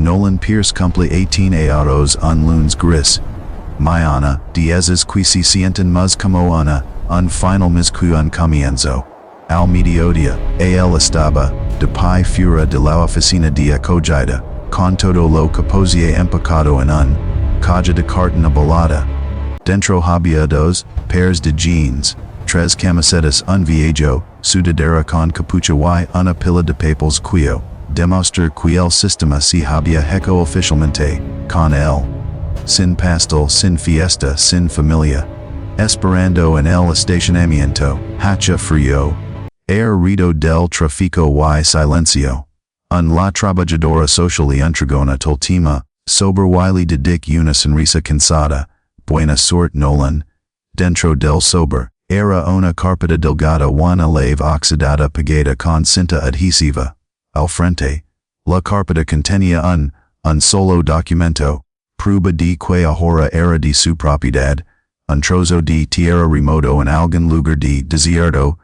Nolan Pierce cumple 18 años un lunes gris. Mañana, diezes que se sienten más como un final mis que un comienzo. Al mediodía, el estaba, de pie fuera de la oficina de acogida, con todo lo que posie empacado en caja de cartón abollada. Dentro había dos pairs de jeans, tres camisetas un viejo, sudadera con capucha y una pila de papeles cuyo demostrar que el sistema se había hecho oficialmente, con él. Sin pastel, sin fiesta, sin familia. Esperando en el estacionamiento, hacha frío. Ruido del tráfico y silencio. La trabajadora social y entregona toltima, sober y de dick una sonrisa cansada. Buena suerte Nolan. Dentro del sober, era una carpeta delgada una lave oxidada pegada con cinta adhesiva. Al frente, la carpeta contenía un solo documento, prueba de que ahora era de su propiedad, un trozo de tierra remoto en algún lugar de desierto,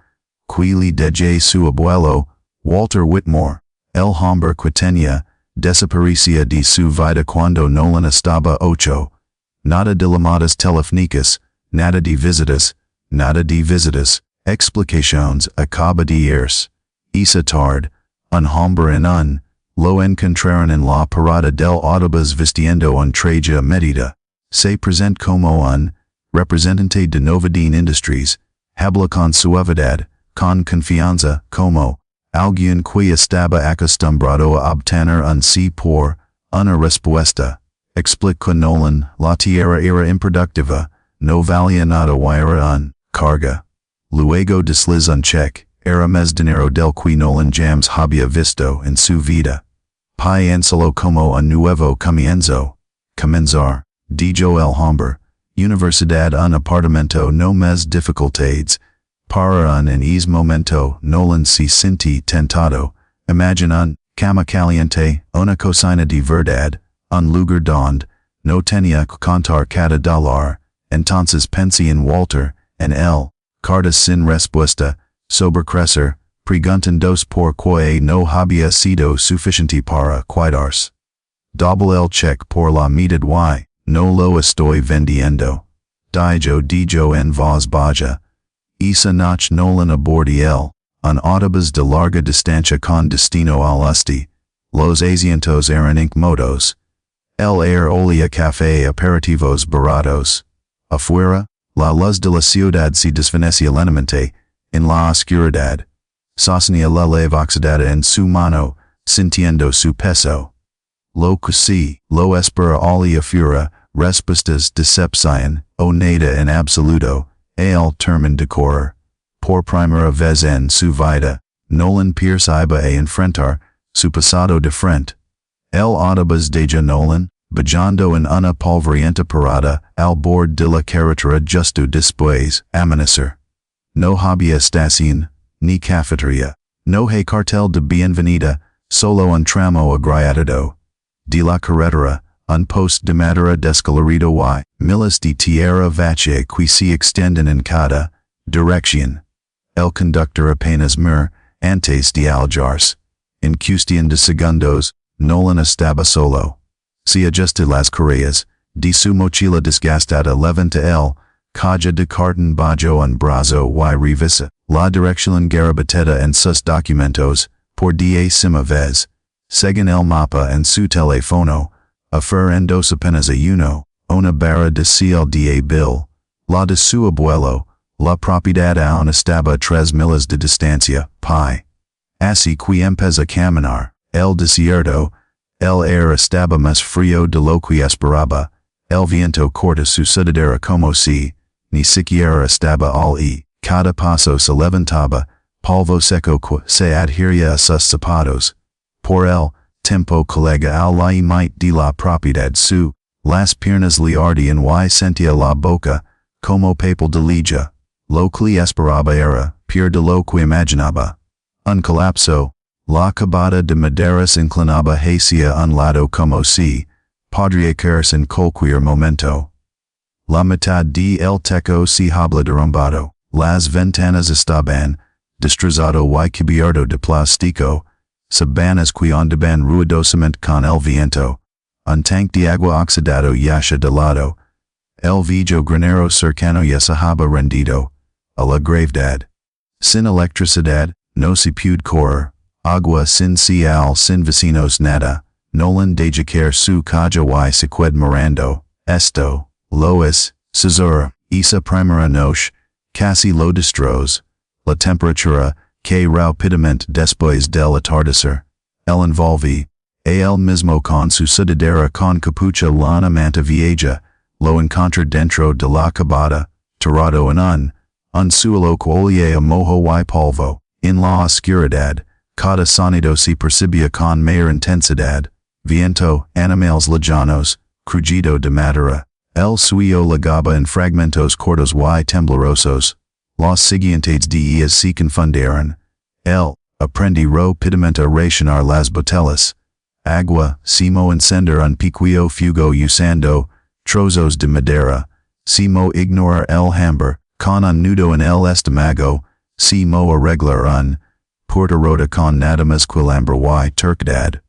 que le dejó su abuelo, Walter Whitmore. El hombre que tenía desaparecía de su vida cuando Nolan estaba 8. Nada de llamadas telefónicas, nada de visitas, explicaciones acaba de irse. Esa tarde, un hombre en lo encontraron en la parada del autobús vistiendo un traje a medida. Se presenta como un representante de Novedine Industries, habla con suavidad, con confianza, como alguien que estaba acostumbrado a obtener un sí por una respuesta. Explica Nolan, la tierra era improductiva, no valía nada y era carga. Luego desliza un cheque, era más dinero del que Nolan James había visto en su vida. Piénsalo como un nuevo comienzo. Comenzar, dijo el hombre, universidad un apartamento no más dificultades. Para en ese momento Nolan se sentí tentado. Imagina cama caliente, una cocina de verdad, un lugar donde no tenía que contar cada dólar. Entonces pensé en Walter, en él, cartas sin respuesta, sobre crecer, preguntandos por qué no había sido suficiente para cuidarse. Doble el cheque por la mitad y no lo estoy vendiendo. Dijo en voz baja. Esa noche Nolan abordó un autobús de larga distancia con destino al este. Los asientos eran incómodos. El aire olía café aperitivos baratos. Afuera, la luz de la ciudad se desvanecía lentamente, en la oscuridad. Sostenía la lave oxidada en su mano, sintiendo su peso. Lo que sí, lo espera olía fuera, respuestas decepción, o nada en absoluto. El termen de correr. Por primera vez en su vida, Nolan Pierce iba a enfrentar su pasado de frente. El autobús de Nolan, bajando en una polvorienta parada al borde de la carretera justo después amanecer. No había estación, ni cafetería. No hay cartel de bienvenida, solo un tramo agrietado. De la carretera, un post de madera descolorido y miles de tierra vacha que se extienden en cada dirección. El conductor apenas mir, antes de alejarse. En cuestión de segundos, Nolan estaba solo. Se ajusta las correas, de su mochila desgastada levanta el caja de cartón bajo un brazo y revisa la dirección garabateta en sus documentos, por 10 vez. Según el mapa en su teléfono, en dos apenas uno, una barra de ciel de bill, la de su abuelo, la propiedad aún estaba 3 millas de distancia, pi. Así que empezó a caminar, el desierto, el aire estaba más frío de lo que esperaba, el viento corta su sudadera como si, ni siquiera estaba al cada paso se levantaba, polvo seco que se adhería a sus zapatos. Por el tiempo colega al límite de la propiedad las piernas le ardían y sentía la boca, como papel de lija. Lo que esperaba era, peor de lo que imaginaba. Un colapso, la cabada de madera se inclinaba hacia un lado como si, podría caerse en cualquier momento. La mitad de el techo se había derrumbado, las ventanas estaban, destrozado y cubierto de plástico, sabanas que ondeban ruidosamente con el viento, un tanque de agua oxidado yasha de lado, el viejo granero cercano y sahaba rendido, a la gravedad. Sin electricidad, no se puede correr, agua sin cial sin vecinos nada, Nolan dejacar su caja y sequed mirando, esto, lois, cesura, esa primera noche, casi lo destroz, la temperatura, que rápidamente después del atardecer, el envolví, el mismo con su sudadera con capucha lana manta vieja, lo encontró dentro de la cabada, tirado en un suelo que a mojo y polvo, en la oscuridad, cada sonido se percibía con mayor intensidad, viento, animales lejanos, crujido de madera, el suyo llegaba en fragmentos cortos y temblorosos, los siguientes días se confundieron, aprendí rápidamente a racionar las botellas, agua, simo encender un pequeño fuego usando trozos de madera, simo ignorar el hambre, con un nudo en el estómago, simo arreglar un puerta rota con nada más quilhambre y terquedad.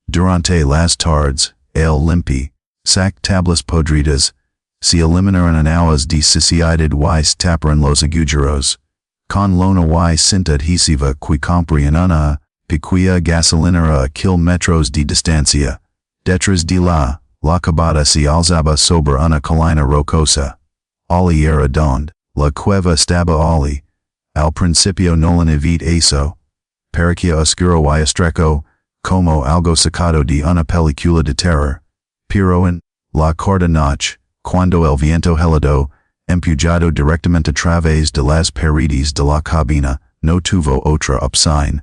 Durante las tardes, el limpi, sac tablas podridas, se eliminaron hours de sociedad y taparon los agujeros, con lona y cinta adhesiva que comprían una pequeña gasolinera a kilómetros de distancia, detrás de la cabada se alzaba sobre una colina rocosa. Oli era donde la cueva estaba oli. Al principio Nolan evita eso, parecía oscuro y estrecho, como algo sacado de una película de terror, pero en la corta noche, cuando el viento helado, empujado directamente a través de las paredes de la cabina, no tuvo otra opción.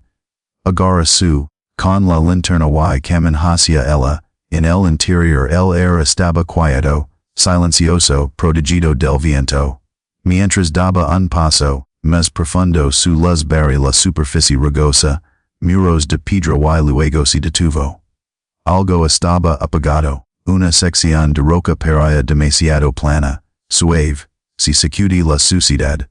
Agarra su, con la linterna y camin hacia ella, en el interior el aire estaba quieto, silencioso, protegido del viento. Mientras daba un paso, más profundo su luz barre la superficie rugosa, muros de piedra y luego se detuvo. Algo estaba apagado, una sección de roca parecía demasiado plana, suave, se sacudí la suciedad,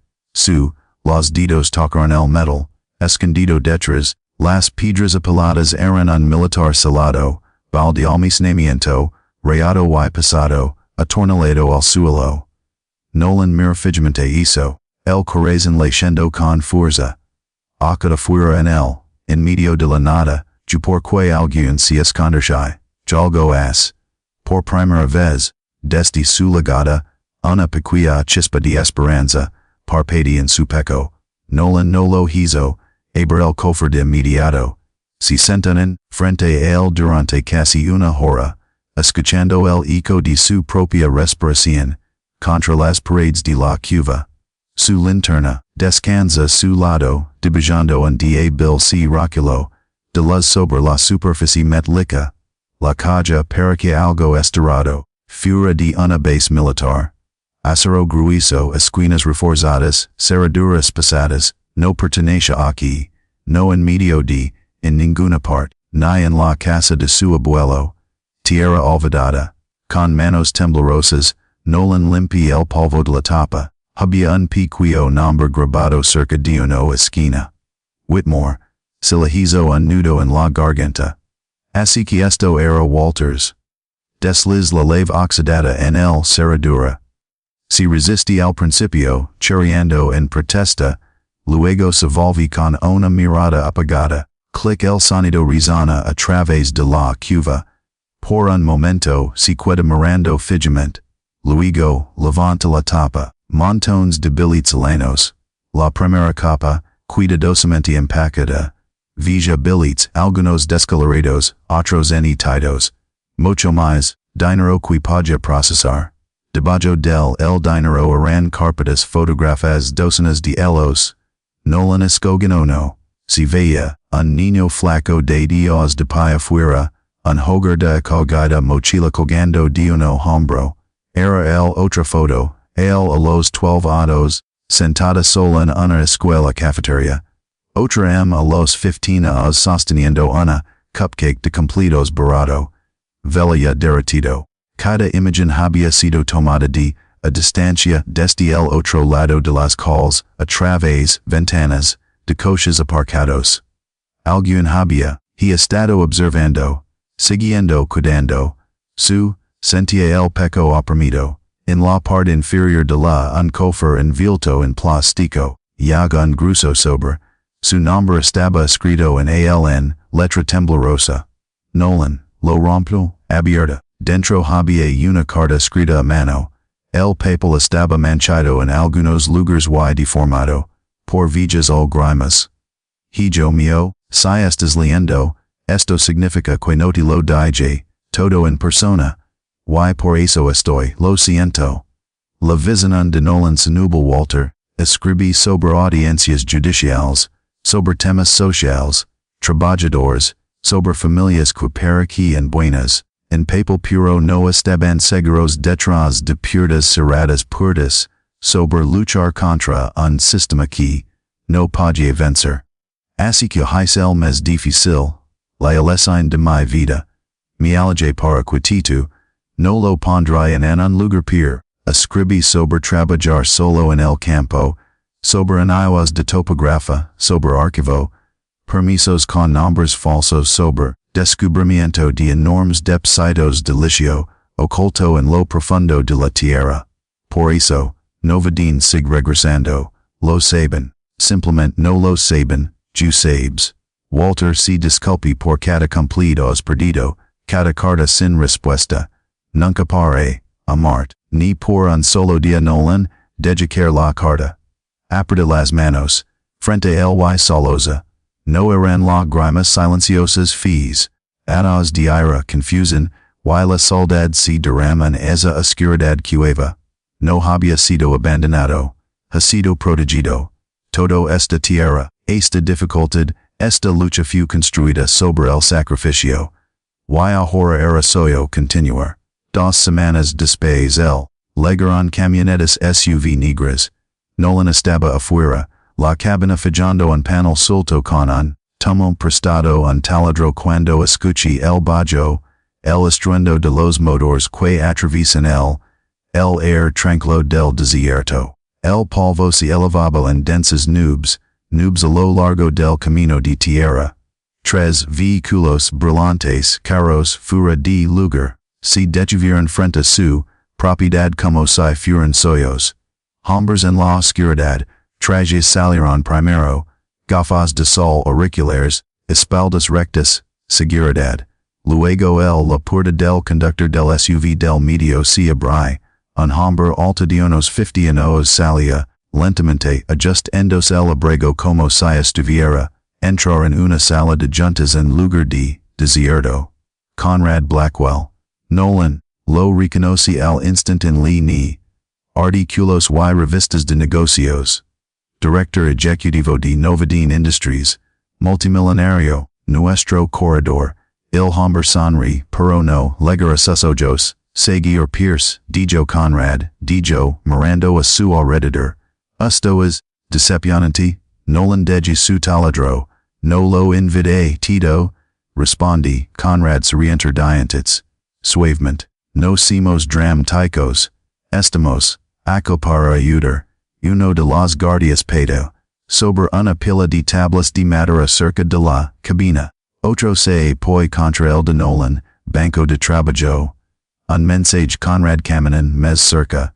los dedos tocaron el metal, escondido detrás, las piedras apiladas eran un militar salado, bal de almacenamiento, rayado y pasado, atornillado al suelo. Nolan mira fijamente hizo, el corazón leyendo con fuerza. Acá fuera en medio de la nada, porque alguien se esconderse, algo as, por primera vez, desde su llegada, una pequeña chispa de esperanza, parpadea en su pecho. Nolan no lo hizo, abre el cofre de inmediato. Se sentaron frente a él durante casi una hora, escuchando el eco de su propia respiración, contra las paredes de la cueva. Su linterna, descansa a su lado, dibujando un débil círculo de luz sobre la superficie metálica. La caja parecía algo estirado, fuera de una base militar. Acero grueso, esquinas reforzadas, cerraduras pesadas, no pertenece aquí, no en medio de, en ninguna parte, ni en la casa de su abuelo. Tierra olvidada, con manos temblorosas, Nolan limpia el polvo de la tapa, había un pequeño nombre grabado cerca de una esquina. Whitmore, se le hizo un nudo en la garganta. Así que esto era Walters. Desliz la lave oxidada en el cerradura. Se resiste al principio, chirriando en protesta, luego se volví con una mirada apagada, clic el sonido resona a través de la cueva. Por un momento se queda mirando fijamente. Luego, levanta la tapa, montones de billetes helenos. La primera capa, cuidadosamente empacada. Vija billetes, algunos descolorados, otros enhetidos. Mucho más, dinero que podía procesar. Debajo del el dinero eran carpetas fotografas docenas de elos. Nolan escogió uno. Se veía, un niño flaco de Dios de pie afuera, un hogar de colgada mochila colgando de uno hombro. Era el otra foto, él a los 12 años, sentada sola en una escuela cafeteria. Otra a los 15 años sosteniendo una cupcake de completos barato. Velaya derretido. Cada imagen había sido tomada a distancia desde el otro lado de las calles, a través ventanas, de coches aparcados. Alguien había he estado observando, siguiendo cuidando, su, sentia el peco oprimido, en la parte inferior de la uncofer envuelto en plástico, yaga un grueso sobre, su nombre estaba escrito en ALN, letra temblorosa. Nolan, lo rompió, abierta, dentro había una carta escrita a mano, el papel estaba manchado en algunos lugares y deformado, por villas o grimas. Hijo mío, si estás leyendo, esto significa que no te lo dije, todo en persona, y por eso estoy, lo siento. La visión de Nolan Sanubal Walter, escribí sobre audiencias judiciales, sobre temas sociales, trabajadores, sobre familias que para aquí en buenas, en papel puro no estaban seguros detrás de puertas cerradas puertas, sobre luchar contra un sistema que no podía vencer. Así que es el más difícil, la elección de mi vida, mi alge para quititu, no lo pondré en un lugar peor, escribí sobre trabajar solo en el campo, sobre años de topografía, sobre archivo, permisos con nombres falsos sobre descubrimiento de enormes depósitos de litio, oculto en lo profundo de la tierra. Por eso, no vadin sig regresando, lo saben, simplemente no lo saben, you sabes. Walter se disculpe por cada cumplidos perdido, cada carta sin respuesta. Nunca pare, amart, ni por un solo día Nolan, dedicar la carta. Aprieta las manos, frente el y solosa. No eran lágrimas silenciosas fees, años de ira confusion, y la soledad se derrama en esa oscuridad cueva. No había sido abandonado, ha sido protegido. Todo esta tierra, esta dificultad, esta lucha fue construida sobre el sacrificio. Y ahora era suyo continuar. 2 semanas después el, llegaron camionetas SUV negras. Nolan estaba afuera, la cabina fallando un panel suelto con un tomo prestado un taladro cuando escuché el bajo, el estruendo de los motores que atraviesan el air tranquilo del desierto. El polvo se elevaba en densas nubes a lo largo del camino de tierra. 3 vehículos brillantes carros fuera de lugar, se detuvieron frente a su propiedad como si fueran suyos. Hombres en la oscuridad, trajes salieron primero, gafas de sol auriculares, espaldas rectas, seguridad. Luego la puerta del conductor del SUV del medio se abrió, un hombre alto de unos 50 años salía, lentamente ajustándose el abrigo como si estuviera, entrar en una sala de juntas en lugar de desierto. Conrad Blackwell. Nolan, lo reconocí al instante en ni. Artículos y revistas de negocios. Director Ejecutivo de Novedin Industries. Multimillonario, nuestro corredor. Il hombre sonri, pero no llegar a sus ojos. Seguir Pierce, dijo Conrad, dijo, mirando a su alrededor. Esto es decepcionante. Nolan deje su taladro. No lo invité, Tito. Respondí, Conrad sorienter dientes. Suavemente. No somos dramáticos. Estamos, aquí para ayudar. Uno de los guardias pedo. Sobre una pila de tablas de madera cerca de la cabina. Otro se poi contra el de Nolan, banco de trabajo. Un mensaje Conrad caminan mes cerca.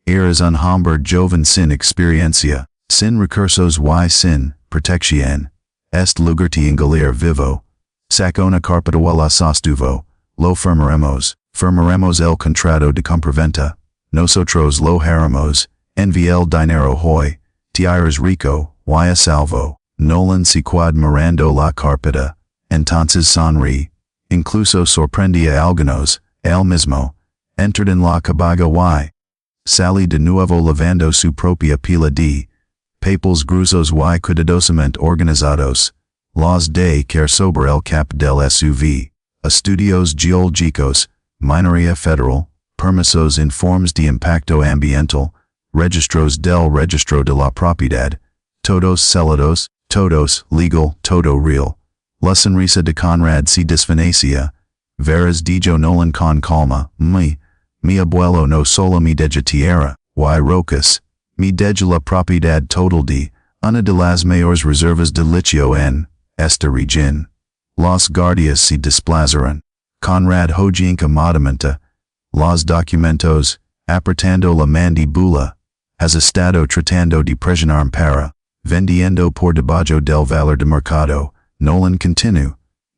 Eres un hombre joven sin experiencia, sin recursos y sin protección. Est lugar te engalir vivo. Saca una carpeta la sostuvo. Lo firmaremos el contrato de compraventa. Nosotros lo haremos, envía el dinero hoy, te eres rico, y a salvo. Nolan se quad mirando la carpeta, entonces sonrí. Incluso sorprendía a algunos, él mismo. Entered en la cabaga y salí de nuevo lavando su propia pila de papels gruesos y cuidadosamente organizados. Los de que sobre el cap del SUV. Estudios geológicos, minería federal, permisos informes de impacto ambiental, registros del registro de la propiedad, todos selados, todos legal, todo real. La sonrisa de Conrad se desvanecía. Veras dijo Nolan con calma, mi abuelo no solo me deja tierra, y rocas, me deja la propiedad total de una de las mayores reservas de litio en esta región. Los guardias se desplazaron. Conrad Hojienka modamenta. Los documentos, apretando la mandíbula, has estado tratando de presionar para, vendiendo por debajo del valor de mercado. Nolan continue.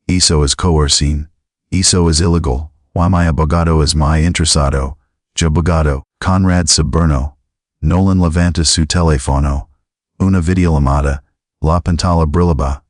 Eso es coercín. Eso es ilegal. Why mi abogado es muy interesado. Yo abogado. Conrad Saberno. Nolan levanta su teléfono. Una videollamada. La pantalla brillaba.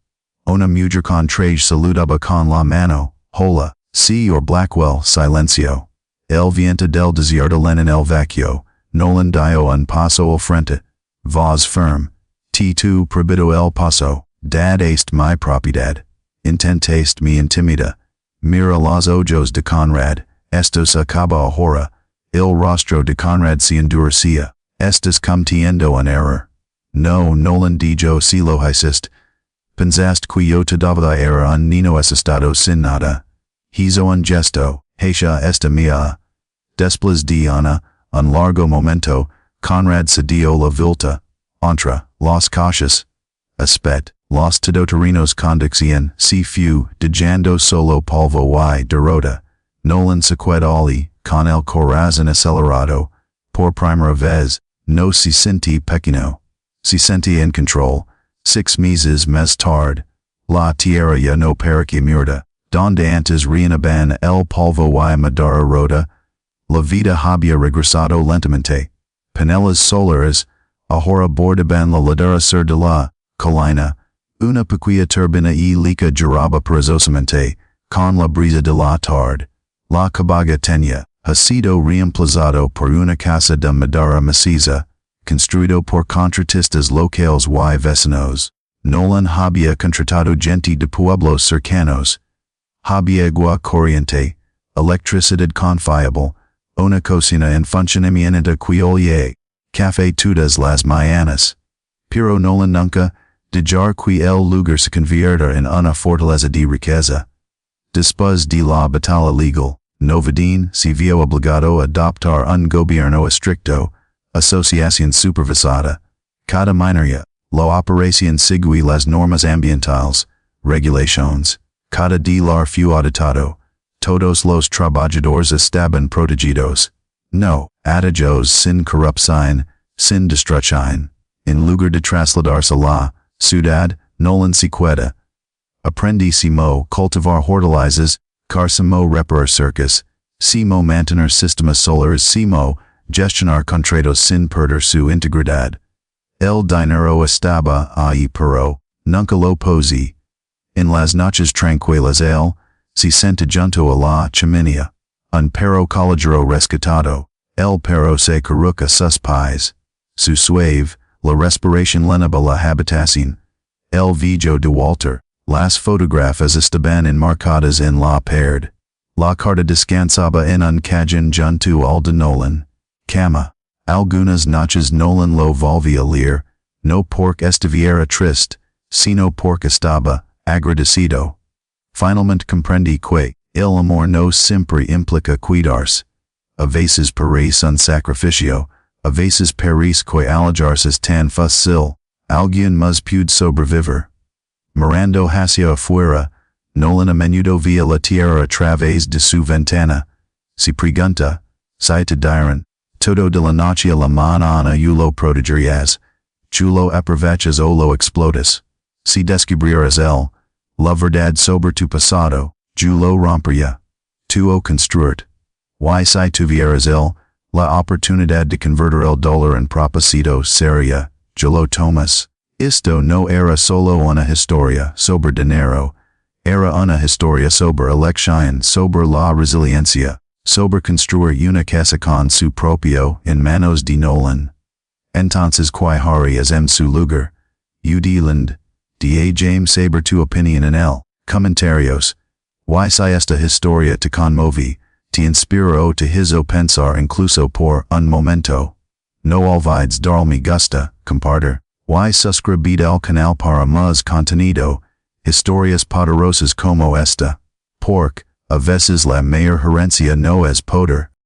Una mujer con traje saludaba con la mano. Hola. Señor Blackwell. Silencio. El viento del desierto en el vacío. Nolan dio un paso al frente. Voz firme. Tú prohibido el paso. Dad est mi propiedad. Intentaste mi intimida. Mira los ojos de Conrad. Esto se acaba ahora. El rostro de Conrad se endurecía. Estás cometiendo un error. No, Nolan dijo si lo hiciste. Pensaste que yo todavía era un niño asustado sin nada. Hizo un gesto. Hecha esta mía. Después de un largo momento, Conrad se dio la vuelta. Entre los coches. Aspet. Los todoterrenos conducían, si fu, dejando solo polvo y derrota. Nolan se quedó con el corazón acelerado. Por primera vez, no se sentí pequeño. Se sentía en control. 6 meses más tarde. La tierra ya no parecía muerta. Donde antes reinaban el polvo y madera rota. La vida había regresado lentamente. Paneles solares, ahora bordaban la ladera sur de la colina. Una pequeña turbina eólica giraba perezosamente, con la brisa de la tarde. La cabaga tenía sido reemplazado por una casa de madera maciza, construido por contratistas locales y vecinos. Nolan había contratado gente de pueblos cercanos. Había agua corriente, electricidad confiable, una cocina en funcionamiento que café todas las mañanas. Pero Nolan nunca dejar que el lugar se convierta en una fortaleza de riqueza. Después de la batalla legal, Novedín se vio obligado a adoptar un gobierno estricto, asociación supervisada. Cada minería, la operación sigue las normas ambientales, regulaciones. Cada dólar fue auditado. Todos los trabajadores estaban protegidos. No atajos sin corrupción, sin destrucción. En lugar de trasladarse a la ciudad, Nolan se queda. Aprendísimo cultivar hortalizas, carsimo reparar circus, simo mantener sistemas solares, simo gestionar contratos sin perder su integridad. El dinero estaba ahí pero nunca lo posee. En las noches tranquilas él se senta junto a la chimenea. Un perro callejero rescatado. El perro se carruca sus pies. Su suave, la respiración lenaba la habitación. El video de Walter. Las fotografías estaban enmarcadas en la pared. La carta descansaba en un cajón junto al de Nolan. Cama. Algunas noches Nolan lo volvía a leer, no porque estuviera triste, sino porque estaba agradecido. Finalmente comprendí que el amor no siempre implica cuidarse. A veces parece un sacrificio, a veces parece que alejarse es tan fácil. Alguien más puede sobrevivir. Mirando hacia afuera, Nolan a menudo vía la tierra a través de su ventana. Se pregunta, si te dieran todo de la noche a la mañana y lo protegerías, lo aprovechas o lo explotas. Si descubrieras la verdad sobre tu pasado, lo rompería. Tu o construir. Y si tuvieras la oportunidad de convertir el dolor en propósito seria, lo tomas. Esto no era solo una historia sobre dinero, era una historia sobre elección, sobre la resiliencia, sobre construir una casa con su propio en manos de Nolan. Entonces que harías en su lugar? Udiland. Da James saber tu opinión en el. Comentarios. Y si esta historia te conmovi, te inspiró o te hizo pensar incluso por un momento. No olvides dar me gusta, compartir. Y suscribir al canal para más contenido, historias poderosas como esta. Porque, a veces la mayor herencia no es poder,